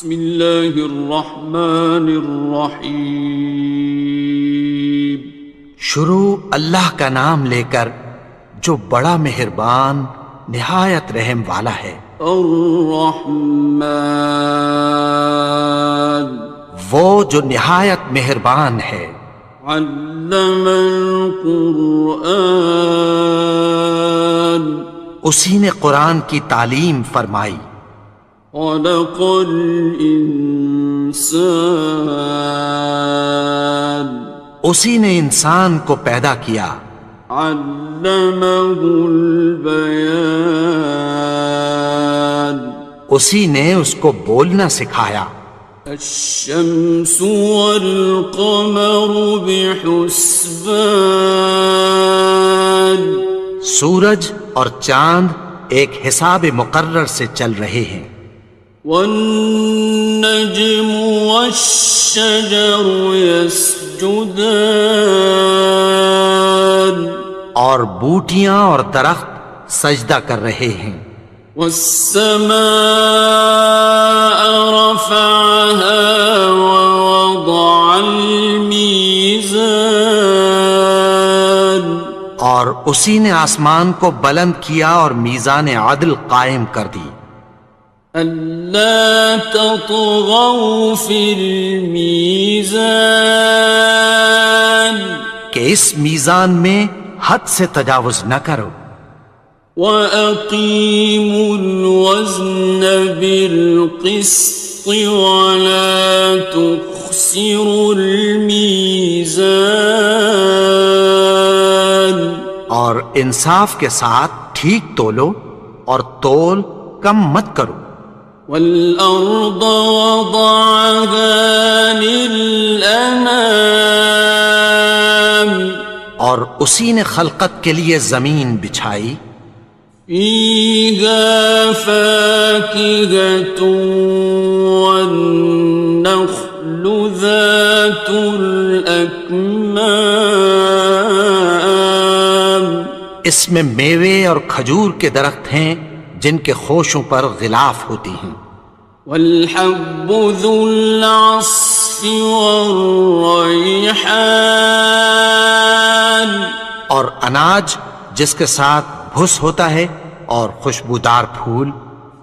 بسم اللہ الرحمن الرحیم۔ شروع اللہ کا نام لے کر جو بڑا مہربان نہایت رحم والا ہے۔ الرحمن، وہ جو نہایت مہربان ہے۔ علم القرآن، اسی نے قرآن کی تعلیم فرمائی۔ خلق الانسان، اسی نے انسان کو پیدا کیا۔ علمہ البیان، اسی نے اس کو بولنا سکھایا۔ الشمس والقمر بحسبان، سورج اور چاند ایک حساب مقرر سے چل رہے ہیں۔ والنجم والشجر يسجدان، اور بوٹیاں اور درخت سجدہ کر رہے ہیں۔ والسماء رفعها ووضع الميزان، اور اسی نے آسمان کو بلند کیا اور میزان عدل قائم کر دی۔ ألا تطغوا في الميزان، کہ اس میزان میں حد سے تجاوز نہ کرو۔ وَأَقِيمُوا الْوَزْنَ بِالْقِسْطِ وَلَا تُخْسِرُوا الْمِيزَانَ، اور انصاف کے ساتھ ٹھیک تولو اور تول کم مت کرو۔ وَالْأَرْضَ وَضَعَهَا لِلْأَنَامِ، اور اسی نے خلقت کے لیے زمین بچھائی۔ فِيهَا فَاكِهَةٌ وَالنَّخْلُ ذَاتُ الْأَكْمَامِ، اس میں میوے اور کھجور کے درخت ہیں جن کے خوشوں پر غلاف ہوتی ہیں۔ وَالْحَبُّ ذُو الْعَصْفِ وَالرَّيْحَانِ، اور اناج جس کے ساتھ بھس ہوتا ہے اور خوشبودار پھول۔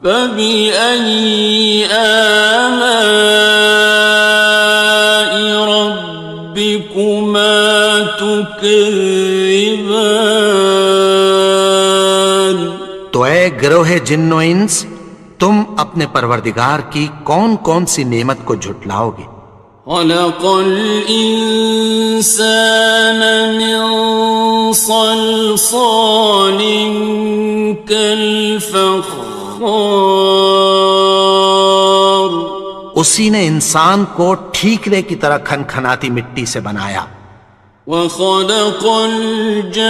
فَبِأَيِّ آلَاءِ رَبِّكُمَا تُكَذِّبَانِ، تو اے گروہ جن و انس، تم اپنے پروردگار کی کون کون سی نعمت کو جھٹلاؤ گے؟ خَلَقَ الْإِنسَانَ مِنْ صَلْصَالٍ كَالْفَخَّارِ، اسی نے انسان کو ٹھیکرے کی طرح کھنکھناتی مٹی سے بنایا۔ وَخَلَقَ الْجَانَّ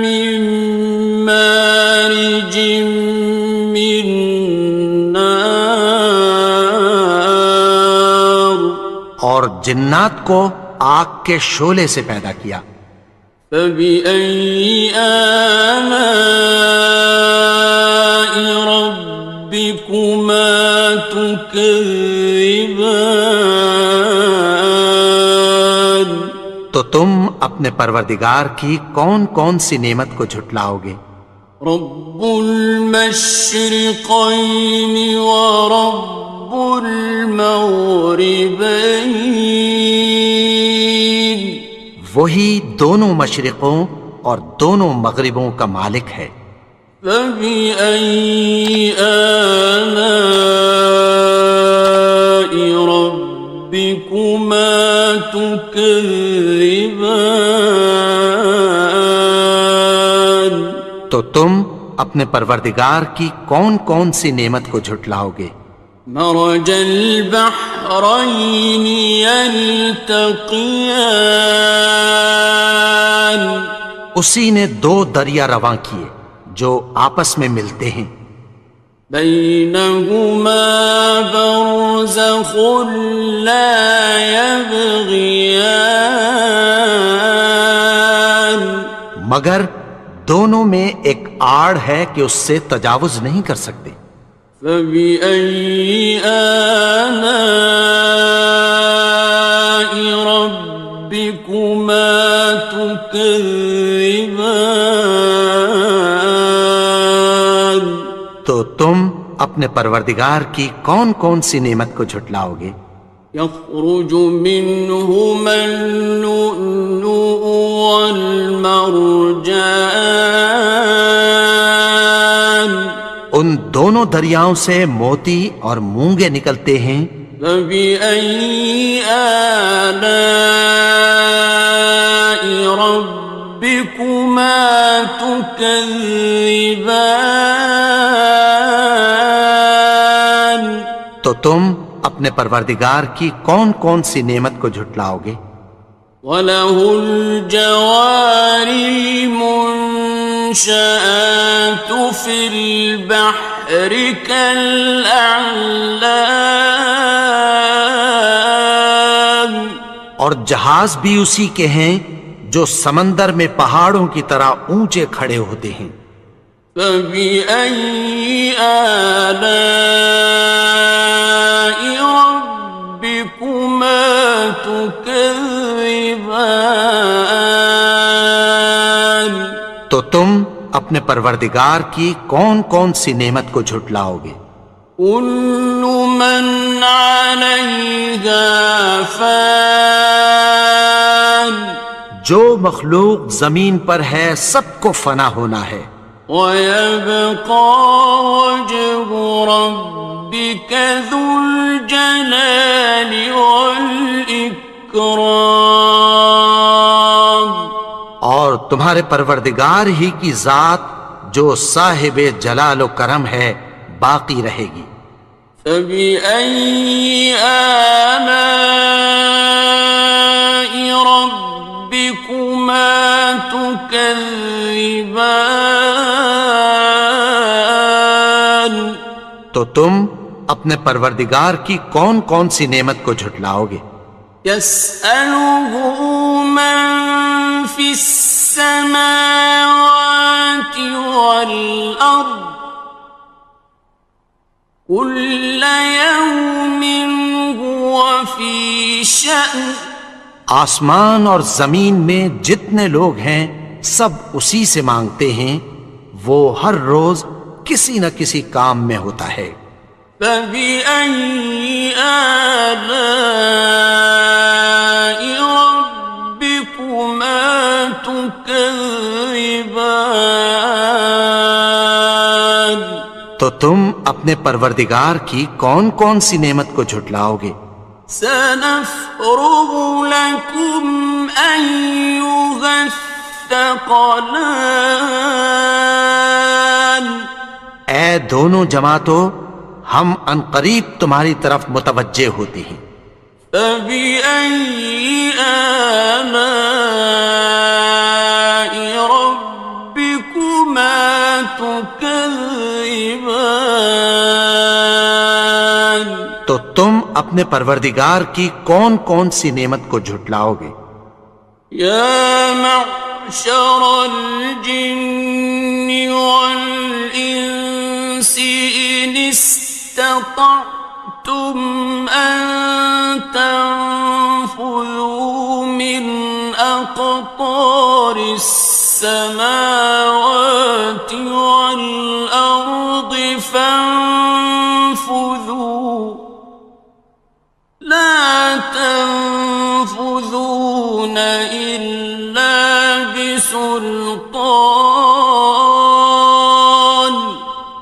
مِن مَّارِجٍ مِّن نَّارٍ، اور جنات کو آگ کے شعلے سے پیدا کیا۔ فَبِأَيِّ آلَاءِ رَبِّكُمَا تُكَذِّبَانِ، تو تم اپنے پروردگار کی کون کون سی نعمت کو جھٹلاؤ گے؟ رب المشرقین ورب المغربین، وہی دونوں مشرقوں اور دونوں مغربوں کا مالک ہے۔ فَبِأَيِّ آلَاءِ رَبِّكُمَا تُكَذِّبَانِ، تو تم اپنے پروردگار کی کون کون سی نعمت کو جھٹلاؤ گے؟ مرج البحرین یلتقیان، اسی نے دو دریا رواں کیے جو آپس میں ملتے ہیں۔ بینہما برزخ لا یبغیان، مگر دونوں میں ایک آڑ ہے کہ اس سے تجاوز نہیں کر سکتے۔ فبأي آلاء ربكما تكذبان؟ تو تم اپنے پروردگار کی کون کون سی نعمت کو جھٹلاؤ گے؟ يخرج منهما اللؤلؤ والمرجان، ان دونوں دریاؤں سے موتی اور مونگے نکلتے ہیں۔ فبأي آلاء ربكما تكذبان؟ تو تم اپنے پروردگار کی کون کون سی نعمت کو جھٹلاؤ گے؟ وَلَهُ الْجَوَارِ الْمُنشَآتُ فِي الْبَحْرِ كَالْأَعْلَامِ، اور جہاز بھی اسی کے ہیں جو سمندر میں پہاڑوں کی طرح اونچے کھڑے ہوتے ہیں۔ فَبِأَيِّ آلَاءِ رَبِّكُمَا تُكَذِّبَانِ؟ تو تم اپنے پروردگار کی کون کون سی نعمت کو جھٹلاؤ گے؟ كُلُّ مَنْ عَلَيْهَا فَانٍ، جو مخلوق زمین پر ہے سب کو فنا ہونا ہے۔ وَيَبْقَى وَجْهُ رَبِّكَ ذُو الْجَلَالِ وَالْإِكْرَامِ، اور تمہارے پروردگار ہی کی ذات جو صاحب جلال و کرم ہے باقی رہے گی۔ فَبِأَيِّ آلَاءِ رَبِّكُمَا تُكَذِّبَانِ؟ تو تم اپنے پروردگار کی کون کون سی نعمت کو جھٹلاؤ گے؟ يَسْأَلُهُ مَن فِي السَّمَاوَاتِ وَالْأَرْضِ كُلَّ يَوْمٍ هُوَ فِي شَأْنٍ، آسمان اور زمین میں جتنے لوگ ہیں سب اسی سے مانگتے ہیں، وہ ہر روز کسی نہ کسی کام میں ہوتا ہے۔ فَبِأَيِّ آلَاءِ رَبِّكُمَا تُكَذِّبَانِ؟ تو تم اپنے پروردگار کی کون کون سی نعمت کو جھٹلاؤ گے؟ سَنَفْرُغُ لَكُمْ أَيُّهَ الثَّقَلَانِ، اے دونوں جماعتوں، ہم عنقریب تمہاری طرف متوجہ ہوتے ہیں۔ فَبِأَيِّ آلَاءِ رَبِّكُمَا تُكَذِّبَانِ؟ تو تم اپنے پروردگار کی کون کون سی نعمت کو جھٹلاؤ گے؟ يَا مَعْشَرَ الْجِنِّ وَالْإِنسِ إِنِ اسْتَطَعْتُمْ أَن تَنفُذُوا مِنْ أَقْطَارِ السَّمَاوَاتِ وَالْأَرْضِ فَانفُذُوا لَا تَنفُذُونَ إِلَّا بِسُلْطَانٍ۔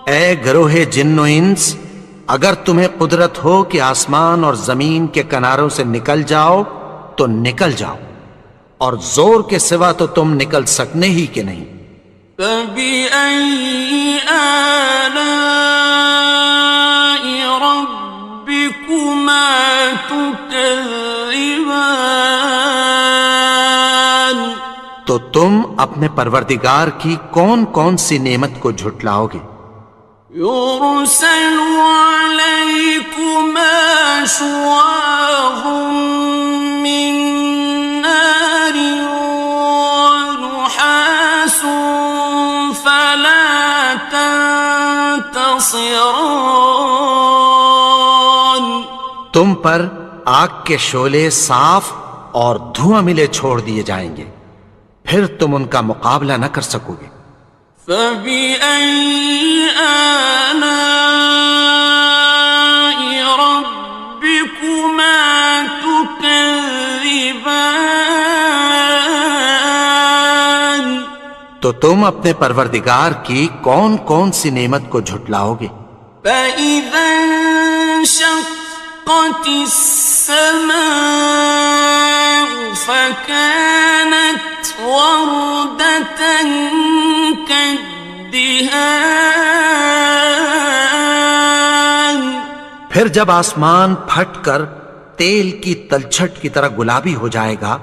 اے گروہ جن و انس، اگر تمہیں قدرت ہو کہ آسمان اور زمین کے کناروں سے نکل جاؤ تو نکل جاؤ، اور زور کے سوا تو تم نکل سکنے ہی کہ نہیں۔ فَبِأَيِّ آلَاءِ رَبِّكُمَا تُكَذِّبَانِ؟ تو تم اپنے پروردگار کی کون کون سی نعمت کو جھٹلاؤ گے؟ يُرْسَلُ عَلَيْكُمَا شُوَاظٌ مِّن نَّارٍ وَنُحَاسٌ تنتصران تم پر آگ کے شعلے صاف اور دھواں ملے چھوڑ دیے جائیں گے، پھر تم ان کا مقابلہ نہ کر سکو گے۔ فبأي آلاء ربكما تكذبان تو تم اپنے پروردگار کی کون کون سی نعمت کو جھٹلاؤ گے؟ فإذا انشقت السماء فكانت وردة كالدهان پھر جب آسمان پھٹ کر تیل کی تلچھٹ کی طرح گلابی ہو جائے گا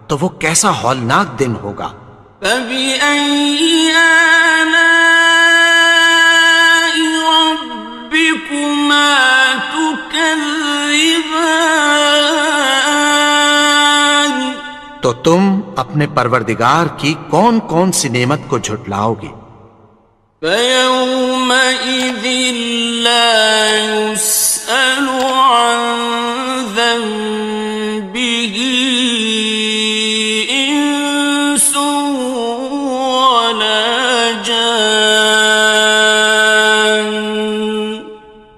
تو وہ کیسا ہولناک دن ہوگا۔ فبأي آلاء ربكما تكذبان تو تم اپنے پروردگار کی کون کون سی نعمت کو جھٹلاؤ گے؟ فيومئذ لا يسأل عن ذنبه إنس ولا جان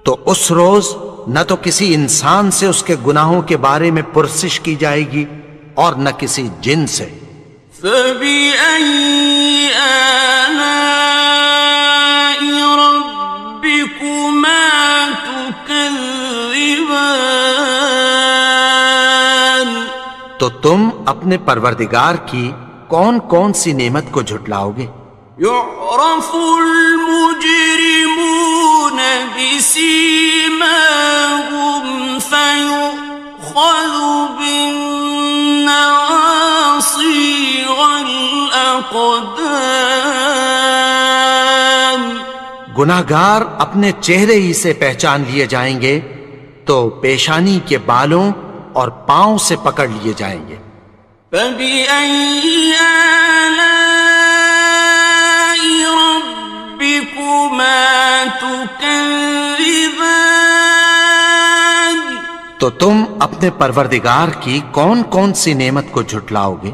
تو اس روز نہ تو کسی انسان سے اس کے گناہوں کے بارے میں پرسش کی جائے گی اور نہ کسی جن سے۔ فبأي آلاء ربكما تكذبان تو تم اپنے پروردگار کی کون کون سی نعمت کو جھٹلاؤ گے؟ يعرف المجرمون بسيماهم فيؤخذ بالنواصي والأقدام گناہگار اپنے چہرے ہی سے پہچان لیے جائیں گے تو پیشانی کے بالوں اور پاؤں سے پکڑ لیے جائیں گے۔ فبأي آلاء ربكما تكذبان تو تم اپنے پروردگار کی کون کون سی نعمت کو جھٹلاؤ گے؟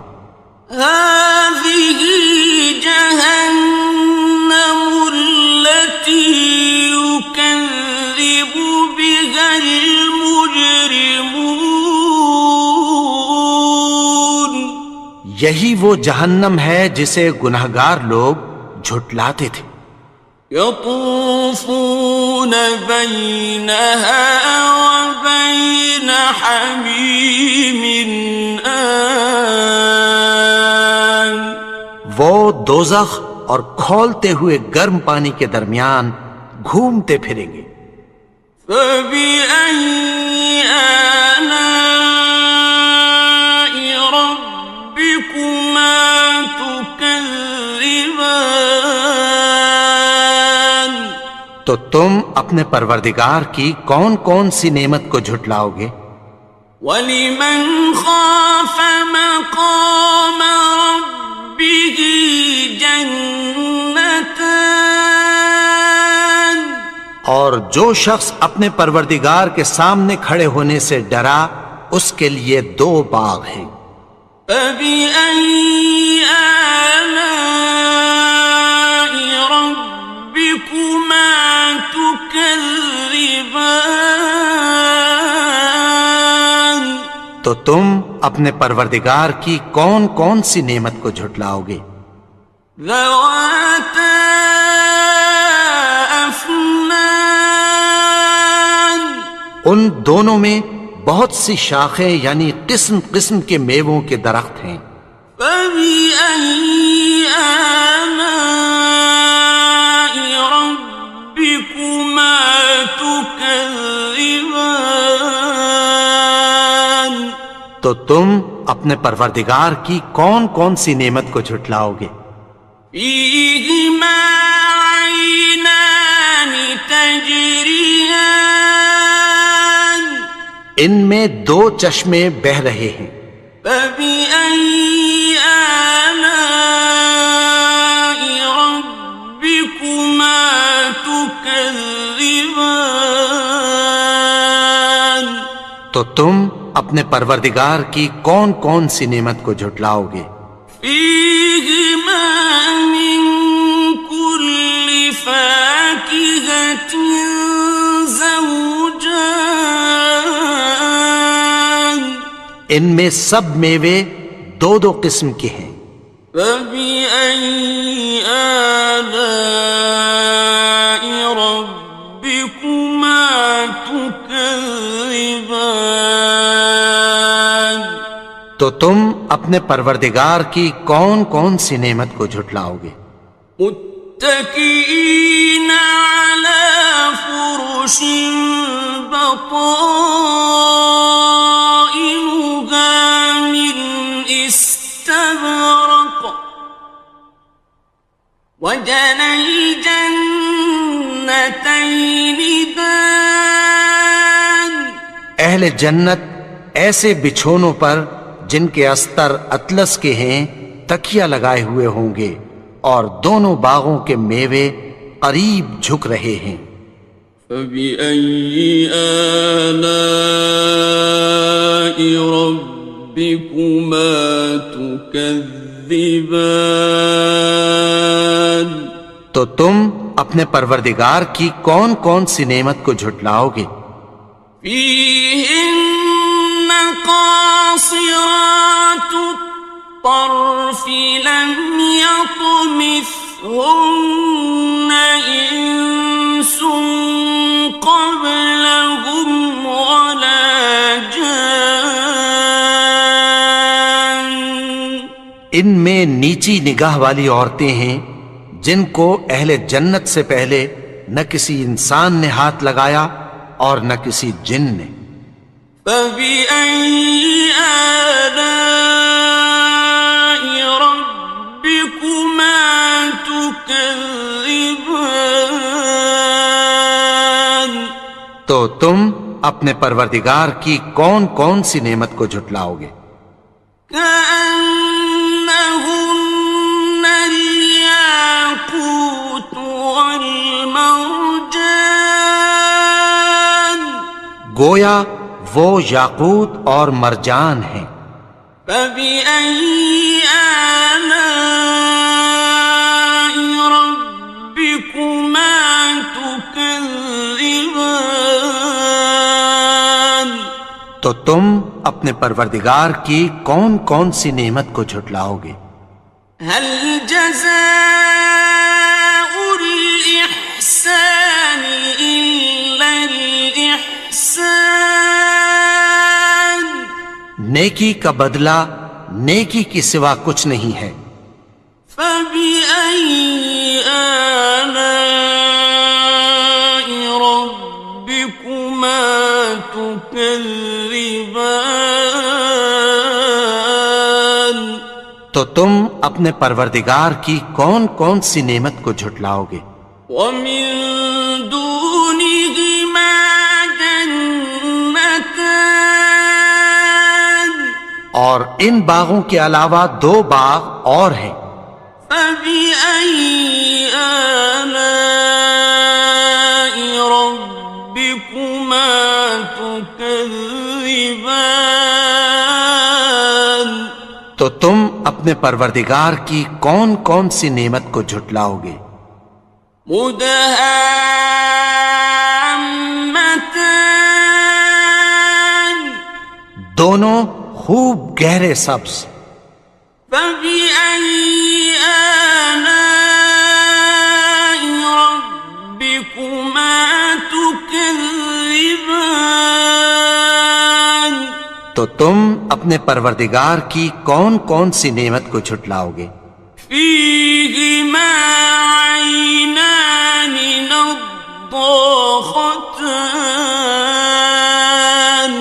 هذه جهنم التي يكذب بها المجرمون یہی وہ جہنم ہے جسے گناہگار لوگ جھٹلاتے تھے۔ يطوفون بينها وبين حميم آن وہ دوزخ اور کھولتے ہوئے گرم پانی کے درمیان گھومتے پھریں گے۔ فبأي آلاء ربكما تكذبان تو تم اپنے پروردگار کی کون کون سی نعمت کو جھٹلاؤ گے؟ وَلِمَنْ خَافَ مَقَامَ رَبِّهِ جَنَّتَانِ اور جو شخص اپنے پروردگار کے سامنے کھڑے ہونے سے ڈرا اس کے لیے دو باغ ہیں۔ فَبِأَيِّ آلَاءِ رَبِّكُمَا تُكَذِّبَانِ تو تم اپنے پروردگار کی کون کون سی نعمت کو جھٹلاؤ گے؟ ذَوَاتَا أَفْنَانٍ ان دونوں میں بہت سی شاخیں یعنی قسم قسم کے میووں کے درخت ہیں۔ فَبِأَيِّ آلَاءِ رَبِّكُمَا تُكَذِّبَانِ تو تم اپنے پروردگار کی کون کون سی نعمت کو جھٹلاؤ گے؟ فِيهِمَا عَيْنَانِ تَجْرِيَانِ ان میں دو چشمے بہہ رہے ہیں۔ فَبِأَيِّ آلَاءِ رَبِّكُمَا تُكَذِّبَانِ تكذبان تو تم اپنے پروردگار کی کون کون سی نعمت کو جھٹلاؤ گے؟ فيهما من كل فاكهة زوجان ان میں سب میوے دو دو قسم کے ہیں۔ فبأي آلاء ربكما تكذبان تو تم اپنے پروردگار کی کون کون سی نعمت کو جھٹلاؤ گے؟ متكئين على فرش بطائنها من استبرق وجنى الجنتين دان اہل جنت ایسے بچھونوں پر جن کے استر اطلس کے ہیں تکیہ لگائے ہوئے ہوں گے، اور دونوں باغوں کے میوے قریب جھک رہے ہیں۔ فبأي آلاء ربكما تكذبان تو تم اپنے پروردگار کی کون کون سی نعمت کو جھٹلاؤ گے؟ فيهن قاصرات الطرف لم يطمثهن إنس قبلهم ولا جان ان میں نیچی نگاہ والی عورتیں ہیں جن کو اہل جنت سے پہلے نہ کسی انسان نے ہاتھ لگایا اور نہ کسی جن نے۔ فبأي آلاء ربكما تكذبان تو تم اپنے پروردگار کی کون کون سی نعمت کو جھٹلاؤ گے؟ كأنهن الياقوت والمرجان گویا وہ یاقوت اور مرجان ہیں۔ فبأي آلاء ربكما تكذبان تو تم اپنے پروردگار کی کون کون سی نعمت کو جھٹلاؤ گے؟ هل جزاء الإحسان إلا الإحسان نیکی کا بدلہ نیکی کی سوا کچھ نہیں ہے۔ فبأي آلاء ربكما تكذبان تو تم اپنے پروردگار کی کون کون سی نعمت کو جھٹلاؤ گے؟ ومن دونهما جنتان اور ان باغوں کے علاوہ دو باغ اور ہیں۔ فبأي آلاء ربكما تكذبان تو تم اپنے پروردگار کی کون کون سی نعمت کو جھٹلاؤ گے؟ مدهامتان دونوں خوب گہرے سبز۔ فبأي آلاء ربكما تكذبان تو تم اپنے پروردگار کی کون کون سی نعمت کو جھٹلاؤ گے؟ فيهما عينان نضاختان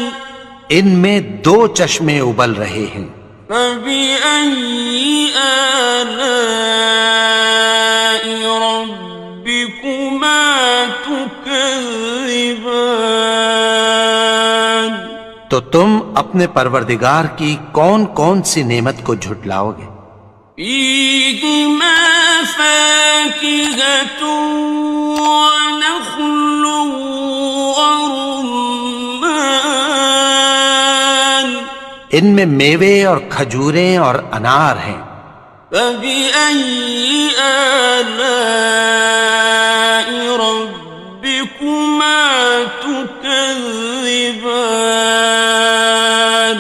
ان میں دو چشمے ابل رہے ہیں۔ فبأي آلاء ربكما تكذبان تو تم اپنے پروردگار کی کون کون سی نعمت کو جھٹلاؤ گے؟ فيهما فاكهة ونخل ورمان ان میں میوے اور کھجوریں اور انار ہیں. فبأي آلاء ربكما تكذبان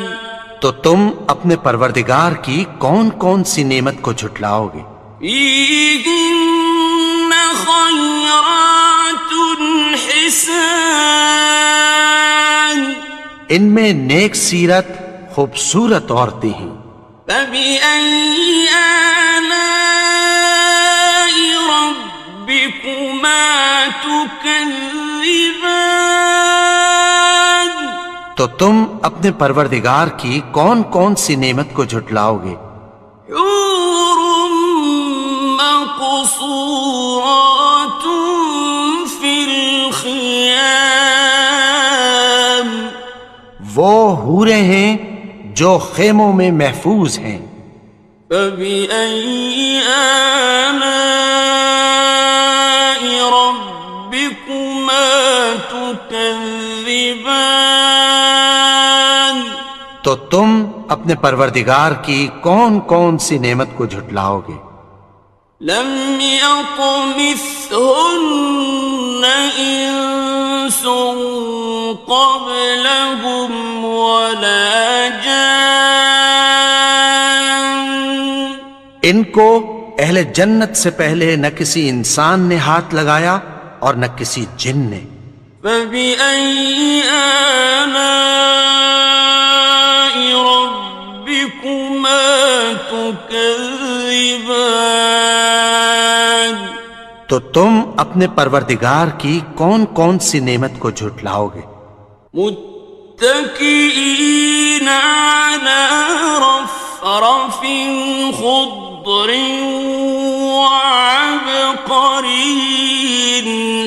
تو تم اپنے پروردگار کی کون کون سی نعمت کو جھٹلاؤ گے؟ فيهن خيرات حسان ان میں نیک سیرت خوبصورت عورتیں ہیں. فبأي آلاء ربكما تكذبان تو تم اپنے پروردگار کی کون کون سی نعمت کو جھٹلاؤ گے؟ حور مقصورات في الخيام وہ حوریں ہیں جو خیموں میں محفوظ ہیں. فبأي آلاء ربكما تكذبان تو تم اپنے پروردگار کی کون کون سی نعمت کو جھٹلاؤ گے؟ لم يطمثهن إنس قبلهم ولا جان ان کو اہل جنت سے پہلے نہ کسی انسان نے ہاتھ لگایا اور نہ کسی جن نے. فبأي آلاء ربكما تكذبان تو تم اپنے پروردگار کی کون کون سی نعمت کو جھٹلاؤ گے؟ متكئين على رفرف خضر وعبقري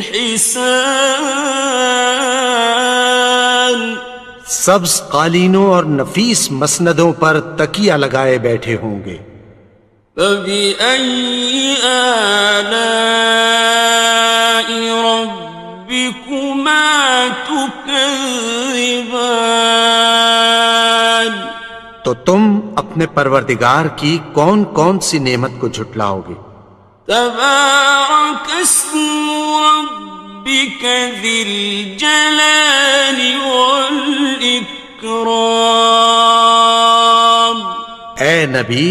حسان سبز قالینوں اور نفیس مسندوں پر تکیہ لگائے بیٹھے ہوں گے. فبأي آلاء ربكما تكذبان تو تم اپنے پروردگار کی کون کون سی نعمت کو جھٹلاؤ گے؟ تبارك اسم ربك ذي الجلال والإكرام اے نبی،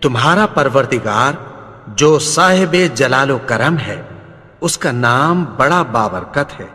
تمہارا پروردگار جو صاحب جلال و کرم ہے، اس کا نام بڑا بابرکت ہے.